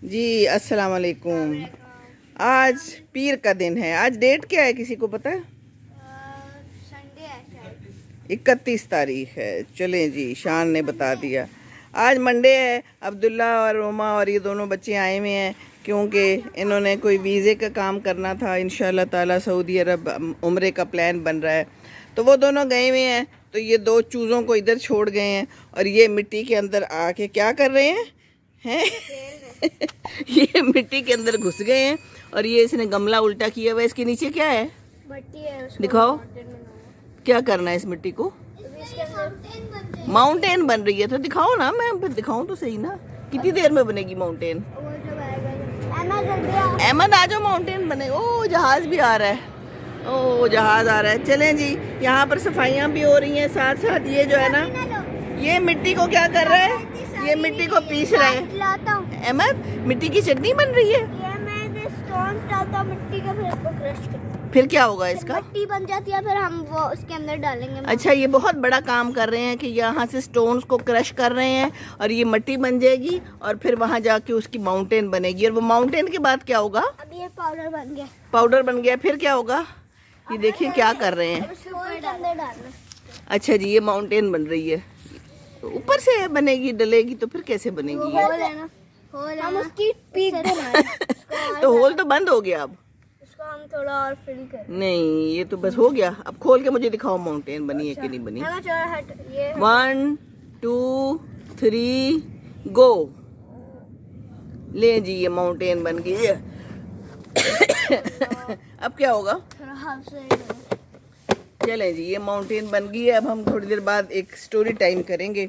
जी अस्सलाम वालेकुम। आज पीर का दिन है। आज डेट क्या है, किसी को पता है? संडे है शायद। 31 तारीख है। चलें जी, शान ने बता दिया। आज मंडे है। अब्दुल्ला और रोमा और ये दोनों बच्चे आए हुए हैं क्योंकि इन्होंने कोई वीज़े का काम करना था। इंशाल्लाह ताला सऊदी अरब उम्रे का प्लान बन रहा है, तो वो दोनों गए हुए हैं। तो ये दो चूज़ों को इधर छोड़ गए हैं और ये मिट्टी के अंदर आके क्या कर रहे हैं ये मिट्टी के अंदर घुस गए हैं और ये इसने गमला उल्टा किया हुआ है। इसके नीचे क्या है, मट्टी है, उसको दिखाओ। mountain बनाना क्या करना है इस मिट्टी को? है। अभी इसके अंदर माउंटेन बन रही है, तो दिखाओ ना, मैं दिखाऊं तो सही ना। कितनी देर में बनेगी माउंटेन? वो जब आएगा एमा जल्दी आ। अहमद आ जाओ, माउंटेन बने। ओ जहाज भी आ रहा है, ओ जहाज आ रहा है। चलें जी, यहाँ पर सफाइयाँ भी हो रही हैं, साथ साथ ये जो है ना, ये मिट्टी को क्या कर रहा है, ये मिट्टी को पीस रहा है। लाता हूँ, अहमद, मिट्टी की चटनी बन रही है। ये मैं स्टोन डालता हूँ मिट्टी का, फिर इसको क्रश करता हूँ। फिर क्या होगा इसका? मिट्टी बन जाती है, फिर हम वो उसके अंदर डालेंगे। अच्छा, ये बहुत बड़ा काम कर रहे हैं कि यहाँ से स्टोन्स को क्रश कर रहे हैं और ये मिट्टी बन जाएगी और फिर वहाँ जाके उसकी माउंटेन बनेगी। और वो माउंटेन के बाद क्या होगा? अब ये पाउडर बन गया। पाउडर बन गया, फिर क्या होगा? ये देखिए क्या कर रहे हैं। उसको के अंदर डालना। अच्छा जी, ये माउंटेन बन रही है, तो ऊपर से बनेगी, डलेगी तो फिर कैसे बनेगी ये? होल है ना, होल है। हम उसकी पीक बनाएंगे। तो होल तो बंद हो गया अब। इसको हम थोड़ा और फिल करें। नहीं, ये तो बस हो गया। अब खोल के मुझे दिखाओ माउंटेन बनी है कि नहीं बनी। एमा चौड़ा हट, ये 1 2 3 गो। ले जी, ये माउंटेन बन गई है। अब क्या होगा? थोड़ा हाफ से चलें जी, ये माउंटेन बन गई है। अब हम थोड़ी देर बाद एक स्टोरी टाइम करेंगे।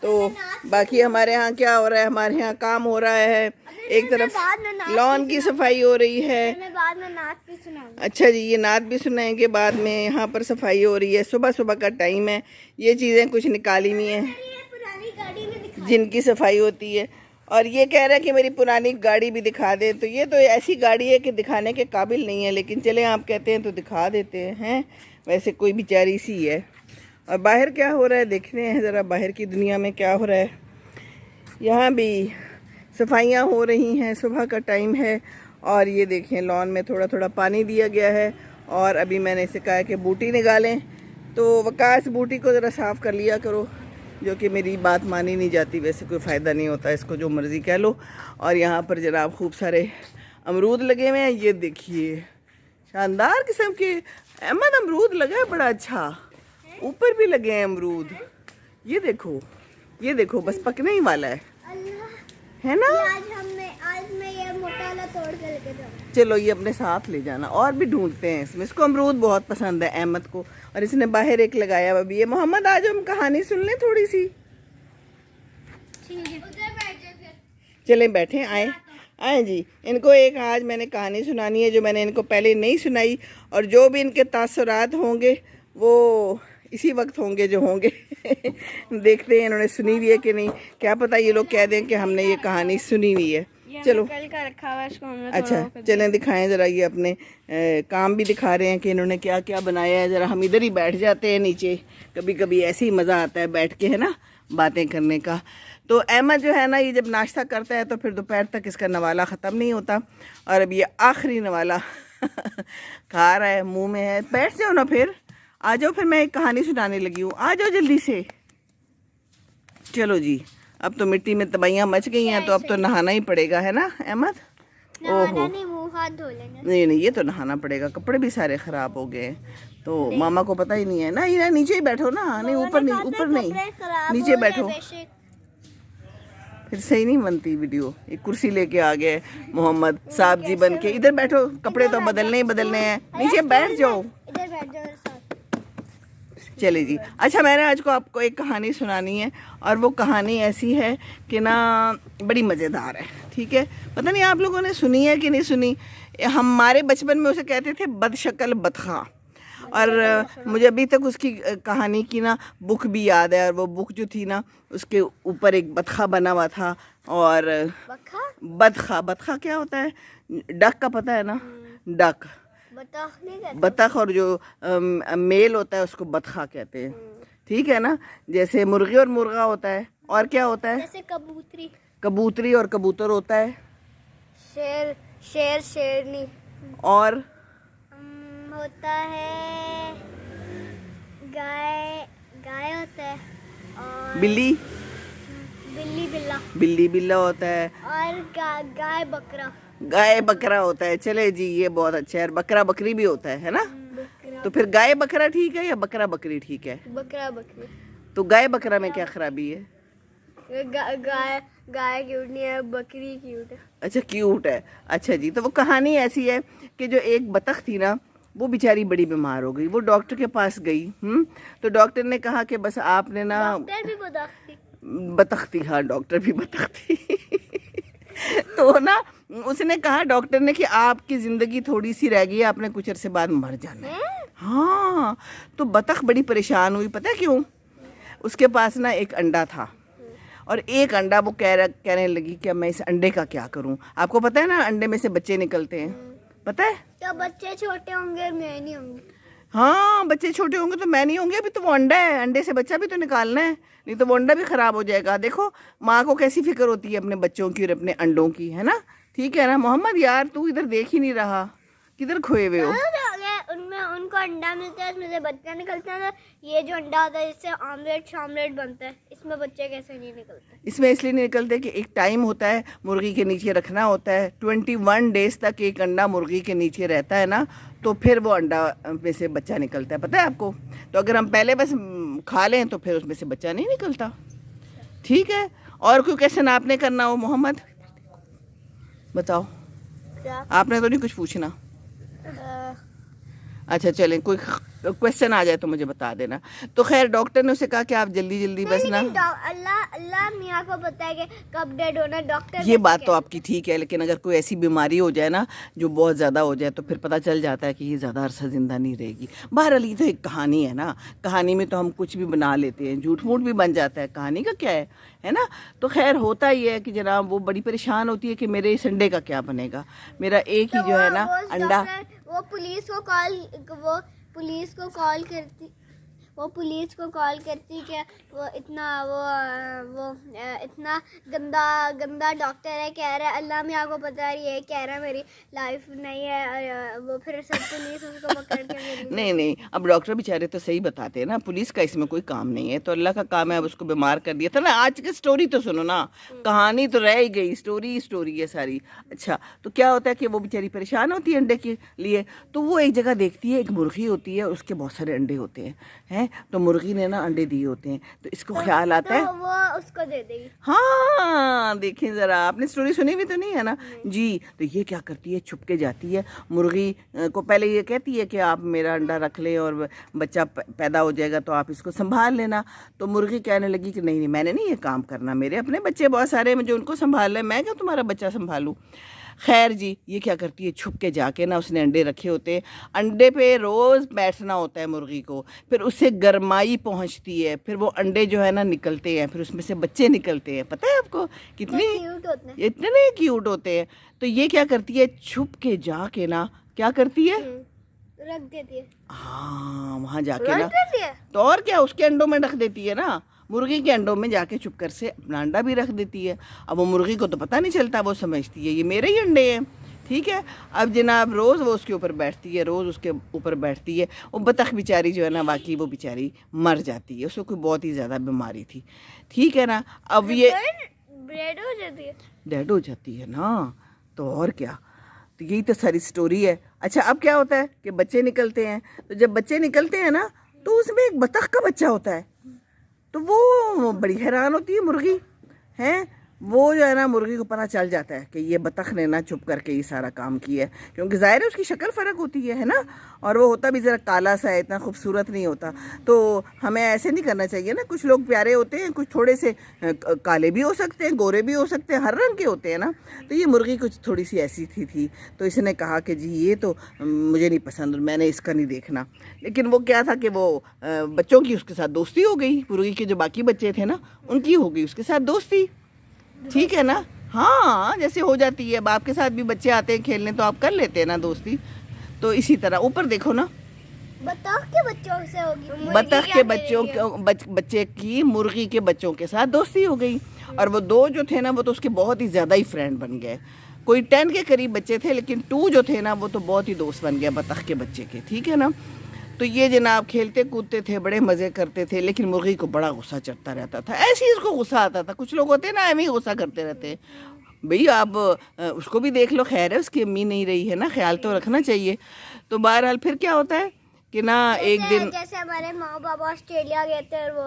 तो बाकी हमारे यहाँ क्या हो रहा है, हमारे यहाँ काम हो रहा है। एक तरफ लॉन की सफाई हो रही है। मैं बाद में नाच भी सुनाऊंगी। अच्छा जी, ये नात भी सुनाएंगे बाद में। यहाँ पर सफाई हो रही है, सुबह सुबह का टाइम है। ये चीज़ें कुछ निकाली हुई हैं पुरानी गाड़ी में दिखा। जिनकी सफाई होती है। और ये कह रहा है कि मेरी पुरानी गाड़ी भी दिखा दे। तो ये तो ऐसी गाड़ी है कि दिखाने के काबिल नहीं है, लेकिन चले आप कहते हैं तो दिखा देते हैं। वैसे कोई बेचारी सी है। और बाहर क्या हो रहा है देखते हैं ज़रा, बाहर की दुनिया में क्या हो रहा है। यहाँ भी सफाइयाँ हो रही हैं, सुबह का टाइम है। और ये देखें, लॉन में थोड़ा थोड़ा पानी दिया गया है। और अभी मैंने इसे कहा कि बूटी निकालें, तो वकास बूटी को ज़रा साफ़ कर लिया करो, जो कि मेरी बात मानी नहीं जाती। वैसे कोई फ़ायदा नहीं होता, इसको जो मर्ज़ी कह लो। और यहाँ पर जनाब खूब सारे अमरूद लगे हुए हैं। ये देखिए, शानदार किस्म के अहमद अमरूद लगा है, बड़ा अच्छा। ऊपर भी लगे हैं अमरूद। ये देखो, ये देखो, बस पकने ही वाला है ना। आज मैं ये मोटा वाला तोड़ के लेके जाऊँ। चलो, ये अपने साथ ले जाना। और भी ढूंढते हैं इसमें। इसको अमरूद बहुत पसंद है अहमद को, और इसने बाहर एक लगाया हुआ भी है। मोहम्मद, आज हम कहानी सुन लें थोड़ी सी। चलें बैठे, आए आए जी। इनको एक आज मैंने कहानी सुनानी है जो मैंने इनको पहले नहीं सुनाई, और जो भी इनके तासुरात होंगे वो इसी वक्त होंगे जो होंगे। देखते हैं इन्होंने सुनी हुई है कि नहीं। क्या पता ये लोग कह दें कि हमने ये कहानी सुनी हुई है। चलो, कल का रखा हुआ है, इसको हमने अच्छा चलें दिखाएं ज़रा। ये अपने काम भी दिखा रहे हैं कि इन्होंने क्या क्या बनाया है। ज़रा हम इधर ही बैठ जाते हैं नीचे। कभी कभी ऐसे ही मज़ा आता है बैठ के, है ना, बातें करने का। तो अहमद जो है ना, ये जब नाश्ता करता है तो फिर दोपहर तक इसका नवाला ख़त्म नहीं होता। और अब ये आखिरी नवाला खा रहा है, मुँह में है। बैठ जाओ ना, फिर आ जाओ। फिर मैं एक कहानी सुनाने लगी हूँ, आ जाओ जल्दी से। चलो जी, अब तो मिट्टी में तबाइयाँ मच गई हैं, तो अब तो नहाना ही पड़ेगा, है ना अहमद? ओहो, नहीं, मुंह हाथ धो लेंगे। नहीं नहीं, ये तो नहाना पड़ेगा। कपड़े भी सारे ख़राब हो गए हैं, तो मामा को पता ही नहीं है ना। ये नीचे ही बैठो ना। नहीं, ऊपर नहीं, ऊपर नहीं, नीचे बैठो। फिर सही नहीं बनती वीडियो। एक कुर्सी लेके आ गए मोहम्मद साहब जी बन के। इधर बैठो, कपड़े तो बदलने ही बदलने हैं। नीचे बैठ जाओ, इधर बैठ जाओ मेरे साथ। चले जी। अच्छा, मैंने आज को आपको एक कहानी सुनानी है, और वो कहानी ऐसी है कि ना, बड़ी मज़ेदार है। ठीक है, पता नहीं आप लोगों ने सुनी है कि नहीं सुनी। हमारे बचपन में उसे कहते थे बदशक्ल बतखा। और मुझे अभी तक उसकी कहानी की ना बुक भी याद है। और वो बुक जो थी ना, उसके ऊपर एक बतखा बना हुआ था। और बतखा, बतखा क्या होता है? डक का पता है ना, डक, बतख। और जो मेल होता है उसको बतखा कहते हैं। ठीक है ना, जैसे मुर्गी और मुर्गा होता है। और क्या होता है? जैसे कबूतरी, कबूतरी और कबूतर होता है। शेर, शेर, शेरनी। और होता है गाय, गाय होता है। और बिल्ली, बिल्ली, बिल्ला। बिल्ली बिल्ला होता है। और गाय, बकरा। गाय बकरा होता है। चले जी, ये बहुत अच्छा है। और बकरा बकरी भी होता है ना? बकरा, तो फिर गाय बकरा ठीक है या बकरा बकरी ठीक है? बकरा, बकरी। तो गाय बकरा में क्या खराबी है? गाय, गाय क्यूट नहीं है, बकरी क्यूट है। अच्छा, क्यूट है। अच्छा जी, तो वो कहानी ऐसी है कि जो एक बतख थी ना, वो बेचारी बड़ी बीमार हो गई। वो डॉक्टर के पास गई। तो डॉक्टर ने कहा कि बस आपने ना, डॉक्टर भी बतख थी, हाँ डॉक्टर भी बतख थी। तो ना उसने कहा, डॉक्टर ने, कि आपकी जिंदगी थोड़ी सी रह गई है, आपने कुछ अरसे बाद मर जाना है। हाँ, तो बतख बड़ी परेशान हुई। पता है क्यों? उसके पास ना एक अंडा था, और एक अंडा वो कहने लगी कि मैं इस अंडे का क्या करूं। आपको पता है ना, अंडे में से बच्चे निकलते हैं, पता है? तो बच्चे छोटे होंगे और मैं नहीं होंगी। हाँ, बच्चे छोटे होंगे तो मैं नहीं होंगे। अभी तो वो अंडा है, अंडे से बच्चा भी तो निकालना है, नहीं तो वो अंडा भी खराब हो जाएगा। देखो माँ को कैसी फिक्र होती है अपने बच्चों की और अपने अंडों की, है ना? ठीक है ना मोहम्मद? यार तू इधर देख ही नहीं रहा, किधर खोए हुए हो? उनमें उनको अंडा मिलता है, उसमें से बच्चा निकलता है। ये जो अंडा होता है जिससे ऑमलेट बनता है, इसमें बच्चे कैसे नहीं निकलते? इसमें इसलिए नहीं निकलते कि एक टाइम होता है, मुर्गी के नीचे रखना होता है। 21 डेज तक एक अंडा मुर्गी के नीचे रहता है ना, तो फिर वो अंडा में से बच्चा निकलता है। पता है आपको? तो अगर हम पहले बस खा लें तो फिर उसमें से बच्चा नहीं निकलता। ठीक है, और कोई क्वेश्चन आपने करना हो मोहम्मद, बताओ। क्या? आपने तो नहीं कुछ पूछना? अच्छा चलें, कोई क्वेश्चन आ जाए तो मुझे बता देना। तो खैर डॉक्टर ने उसे कहा कि आप जल्दी जल्दी बस ना, अल्लाह मियाँ को पता है कि कब डेड होना। डॉक्टर ये बात तो आपकी ठीक है, लेकिन अगर कोई ऐसी बीमारी हो जाए ना जो बहुत ज़्यादा हो जाए, तो फिर पता चल जाता है कि ये ज़्यादा अरसा ज़िंदा नहीं रहेगी। बहरहाल ये तो एक कहानी है ना, कहानी में तो हम कुछ भी बना लेते हैं, झूठ मूठ भी बन जाता है, कहानी का क्या है ना? तो खैर होता ही है कि जनाब वो बड़ी परेशान होती है कि मेरे इस अंडे का क्या बनेगा, मेरा एक ही जो है ना अंडा। वो पुलिस को कॉल करती कि वो इतना गंदा डॉक्टर है, कह रहा है अल्लाह मियाँ को पता है, ये कह रहा है मेरी लाइफ नहीं है। और वो फिर सब पुलिस उसको पकड़ के नहीं, अब डॉक्टर बेचारे तो सही बताते हैं ना, पुलिस का इसमें कोई काम नहीं है, तो अल्लाह का काम है। अब उसको बीमार कर दिया था ना। आज की स्टोरी तो सुनो ना, कहानी तो रह ही गई, स्टोरी है सारी। अच्छा, तो क्या होता है कि वो बेचारी परेशान होती है अंडे के लिए, तो वो एक जगह देखती है, एक मुर्गी होती है, उसके बहुत सारे अंडे होते हैं। तो मुर्गी ने ना अंडे दिए होते हैं, तो इसको ख्याल आता है वो उसको दे देगी। हाँ, देखें ज़रा, आपने स्टोरी सुनी भी तो नहीं है ना जी? तो ये क्या करती है, छुप के जाती है मुर्गी को, पहले ये कहती है कि आप मेरा अंडा रख लें और बच्चा पैदा हो जाएगा तो आप इसको संभाल लेना। तो मुर्गी कहने लगी कि नहीं, मैंने नहीं ये काम करना, मेरे अपने बच्चे बहुत सारे हैं, मुझे उनको संभाल लें, मैं क्यों तुम्हारा बच्चा संभालूँ? खैर जी, ये क्या करती है, छुप के जाके ना, उसने अंडे रखे होते हैं, अंडे पे रोज़ बैठना होता है मुर्गी को, फिर उससे गरमाई पहुंचती है, फिर वो अंडे जो है ना निकलते हैं, फिर उसमें से बच्चे निकलते हैं। पता है आपको कितने इतने क्यूट होते हैं। तो ये क्या करती है, छुप के जाके ना, क्या करती है, रख देती है। हाँ, वहाँ जाके ना, तो और क्या, उसके अंडों में रख देती है ना, मुर्गी के अंडों में जाके छुप कर से अपना अंडा भी रख देती है। अब वो मुर्गी को तो पता नहीं चलता, वो समझती है ये मेरे ही अंडे हैं। ठीक है, अब जनाब रोज़ वो उसके ऊपर बैठती है, रोज़ उसके ऊपर बैठती है। वो बतख बेचारी जो है ना, बाकी वो बेचारी मर जाती है, उसको कोई बहुत ही ज़्यादा बीमारी थी। ठीक है ना, अब ये डेड हो जाती है, डेड हो जाती है ना, तो और क्या। तो यही तो सारी स्टोरी है। अच्छा, अब क्या होता है कि बच्चे निकलते हैं, तो जब बच्चे निकलते हैं ना, तो उसमें एक बतख का बच्चा होता है। तो वो बड़ी हैरान होती है मुर्गी, हैं वो जो है ना, मुर्गी को पता चल जाता है कि ये बतख ने ना छुप करके ये सारा काम किया है, क्योंकि ज़ाहिर है उसकी शक्ल फ़र्क होती है ना, और वो होता भी ज़रा काला सा है, इतना खूबसूरत नहीं होता। तो हमें ऐसे नहीं करना चाहिए ना, कुछ लोग प्यारे होते हैं, कुछ थोड़े से काले भी हो सकते हैं, गोरे भी हो सकते हैं, हर रंग के होते हैं ना। तो ये मुर्गी कुछ थोड़ी सी ऐसी थी। तो इसने कहा कि जी ये तो मुझे नहीं पसंद, मैंने इसका नहीं देखना। लेकिन वो क्या था कि वो बच्चों की उसके साथ दोस्ती हो गई, मुर्गी के जो बाकी बच्चे थे ना, उनकी हो गई उसके साथ दोस्ती। ठीक है ना, हाँ, जैसे हो जाती है, अब आपके साथ भी बच्चे आते हैं खेलने तो आप कर लेते हैं ना दोस्ती। तो इसी तरह ऊपर देखो ना, बतख के बच्चों से होगी, बतख के बच्चे की मुर्गी के बच्चों के साथ दोस्ती हो गई, और वो दो जो थे ना, वो तो उसके बहुत ही ज़्यादा ही फ्रेंड बन गए। कोई 10 के करीब बच्चे थे, लेकिन 2 जो थे ना वो तो बहुत ही दोस्त बन गया बतख के बच्चे के, ठीक है ना। तो ये जनाब खेलते कूदते थे, बड़े मज़े करते थे, लेकिन मुर्गी को बड़ा गुस्सा चढ़ता रहता था। ऐसे ही इसको गुस्सा आता था। कुछ लोग होते हैं ना एम ही गुस्सा करते रहते हैं। भाई आप उसको भी देख लो, खैर है उसकी अम्मी नहीं रही है ना, ख्याल तो रखना चाहिए। तो बहरहाल फिर क्या होता है कि ना एक दिन जैसे हमारे माँ बाबा ऑस्ट्रेलिया गए थे और वो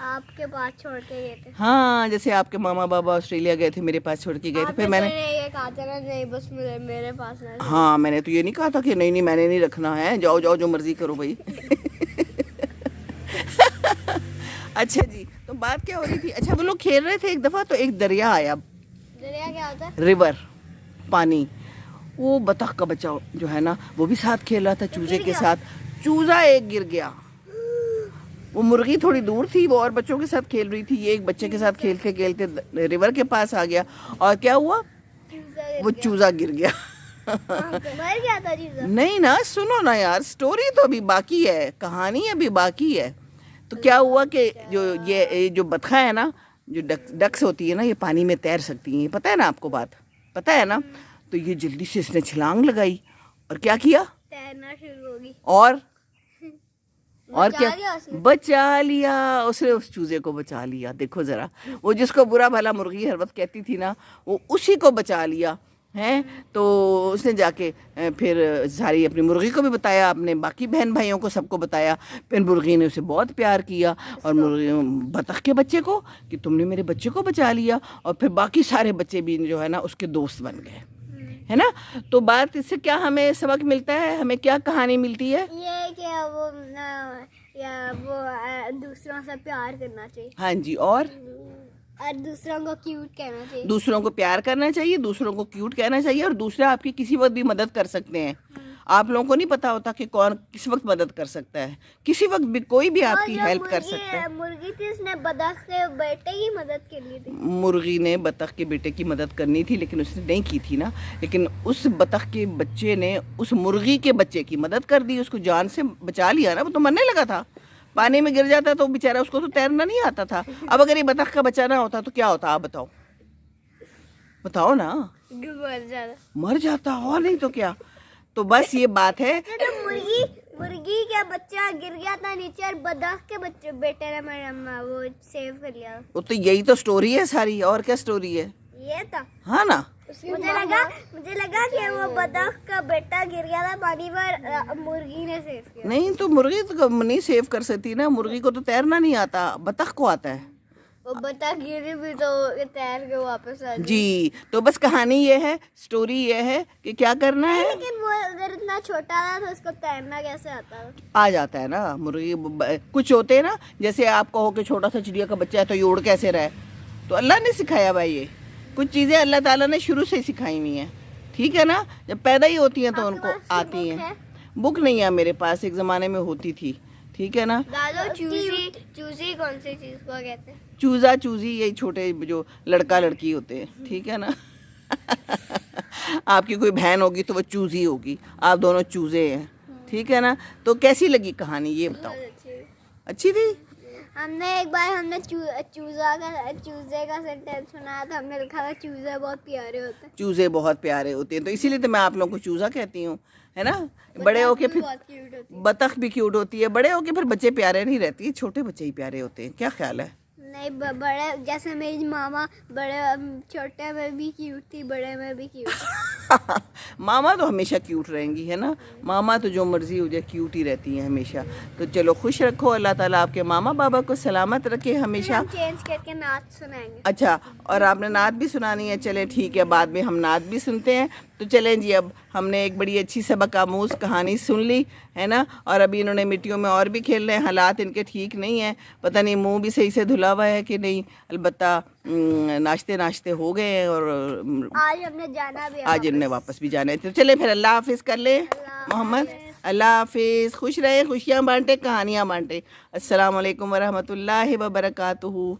आपके पास छोड़ के गए थे। हाँ, जैसे आपके मामा बाबा ऑस्ट्रेलिया गए थे, मेरे पास छोड़ के गए थे। फिर मैंने ये कहा था ना, नहीं बस मेरे पास ना। हाँ, मैंने तो ये नहीं कहा था कि नहीं नहीं मैंने नहीं रखना है, जाओ जाओ जो मर्जी करो भाई। अच्छा जी, तो बात क्या हो रही थी? अच्छा, वो लोग खेल रहे थे, एक दफ़ा तो एक दरिया आया। दरिया क्या होता है? रिवर, पानी। वो बतख का बच्चा जो है ना वो भी साथ खेल रहा था चूजे के साथ। चूजा एक गिर गया। वो मुर्गी थोड़ी दूर थी, वो और बच्चों के साथ खेल रही थी, ये एक बच्चे के साथ खेलते खेलते रिवर के पास आ गया और क्या हुआ, वो चूजा गिर गया। मर गया था चूजा? नहीं ना, सुनो ना यार, स्टोरी तो अभी बाकी है, कहानी अभी बाकी है। तो क्या हुआ कि जो बतखा है ना, जो डक्स होती है ना, ये पानी में तैर सकती हैं, पता है ना आपको बात, पता है ना। तो ये जल्दी से इसने छलांग लगाई और क्या किया, तैरना शुरू होगी। और क्या, उसने? बचा लिया उसने, उस चूजे को बचा लिया। देखो जरा, वो जिसको बुरा भला मुर्गी हर वक्त कहती थी ना, वो उसी को बचा लिया है। तो उसने जाके फिर सारी अपनी मुर्गी को भी बताया, अपने बाकी बहन भाइयों को सबको बताया। फिर मुर्गी ने उसे बहुत प्यार किया और मुर्गी बतख के बच्चे को कि तुमने मेरे बच्चे को बचा लिया। और फिर बाकी सारे बच्चे भी जो है ना उसके दोस्त बन गए, है ना। तो बात इससे क्या हमें सबक मिलता है, हमें क्या कहानी मिलती है? ये कि वो दूसरों से प्यार करना चाहिए। हाँ जी, और दूसरों को क्यूट कहना चाहिए। दूसरों को प्यार करना चाहिए, दूसरों को क्यूट कहना चाहिए, और दूसरे आपकी किसी वक्त भी मदद कर सकते हैं। आप लोगों को नहीं पता होता कि कौन किस वक्त मदद कर सकता है, किसी वक्त भी कोई भी आपकी हेल्प कर सकता है। मुर्गी थी, उसने बतख के बेटे की मदद कर ली थी। मुर्गी ने बतख के बेटे की मदद करनी थी, लेकिन उसने नहीं की थी ना। लेकिन उस बतख के बच्चे ने उस मुर्गी के बच्चे की मदद कर दी, उसको जान से बचा लिया ना। वो तो मरने लगा था, पानी में गिर जाता तो बेचारा, उसको तो तैरना नहीं आता था। अब अगर ये बतख का बच्चा ना होता तो क्या होता, आप बताओ, बताओ ना। मर जाता, और नहीं तो क्या। तो बस ये बात है। तो मुर्गी का बच्चा गिर गया था नीचे और बतख के बेटे ने मेरा वो सेव कर लिया। वो तो यही तो स्टोरी है सारी, और क्या स्टोरी है ये था। हाँ ना। मुझे लगा कि वो बतख का बेटा गिर गया था पानी पर, मुर्गी ने सेव किया। नहीं, तो मुर्गी तो नहीं सेव कर सकती ना, मुर्गी को तो तैरना नहीं आता, बतख को आता है। वो बतख गिरी भी तो तैर के वापस आ गई। जी, तो बस कहानी ये है, स्टोरी ये है कि क्या करना है। लेकिन वो अगर इतना छोटा था तो उसको तैरना कैसे आता? आ जाता है ना मुर्गी। कुछ होते हैं ना, जैसे आप कहो कि छोटा सा चिड़िया का बच्चा है तो ये उड़ कैसे रहे, तो अल्लाह ने सिखाया भाई। ये कुछ चीज़ें अल्लाह ताला ने शुरू से ही सिखाई हुई हैं, ठीक है ना। जब पैदा ही होती हैं तो उनको आती हैं। बुक नहीं है मेरे पास, एक ज़माने में होती थी, ठीक है ना। चूजी कौन सी चीज को कहते हैं? चूजा चूजी, यही छोटे जो लड़का लड़की होते हैं, ठीक है ना। आपकी कोई बहन होगी तो वो चूजी होगी, आप दोनों चूजे हैं, ठीक है ना। तो कैसी लगी कहानी ये बताओ? अच्छी थी। हमने चूजे का सेंटेंस सुनाया था, हमने लिखा था चूजे बहुत प्यारे होते हैं। चूजे बहुत प्यारे होते हैं, तो इसीलिए तो मैं आप लोगों को चूजा कहती हूँ, है ना। बड़े होके फिर बतख भी क्यूट होती है, बड़े होके फिर बच्चे प्यारे नहीं रहती, छोटे बच्चे ही प्यारे होते हैं। क्या ख्याल है? नहीं, बड़े जैसे मेरी मामा बड़े छोटे में भी क्यूट थी, बड़े में भी क्यूट। मामा तो हमेशा क्यूट रहेंगी, है ना। मामा तो जो मर्जी हो जाए क्यूट ही रहती हैं हमेशा। तो चलो खुश रखो, अल्लाह ताला आपके मामा बाबा को सलामत रखे हमेशा। हम चेंज करके नात सुनाएंगे। अच्छा, और आपने नात भी सुनानी है? चले ठीक है, बाद में हम नात भी सुनते हैं। तो चलें जी, अब हमने एक बड़ी अच्छी सबक आमूज़ कहानी सुन ली, है ना। और अभी इन्होंने मिट्टियों में और भी खेल रहे हैं, हालात इनके ठीक नहीं हैं, पता नहीं मुंह भी सही से धुला हुआ है कि नहीं। अलबत्ता नाश्ते नाश्ते हो गए हैं और आज हमने जाना भी है, आज इन्हें वापस भी जाना है। तो चले फिर, अल्लाह हाफिज़ कर ले मोहम्मद, अल्लाह हाफिज़। खुश रहे, खुशियाँ बांटे, कहानियाँ बांटे। अस्सलाम वालेकुम वरहमतुल्लाहि व बरकातुहू।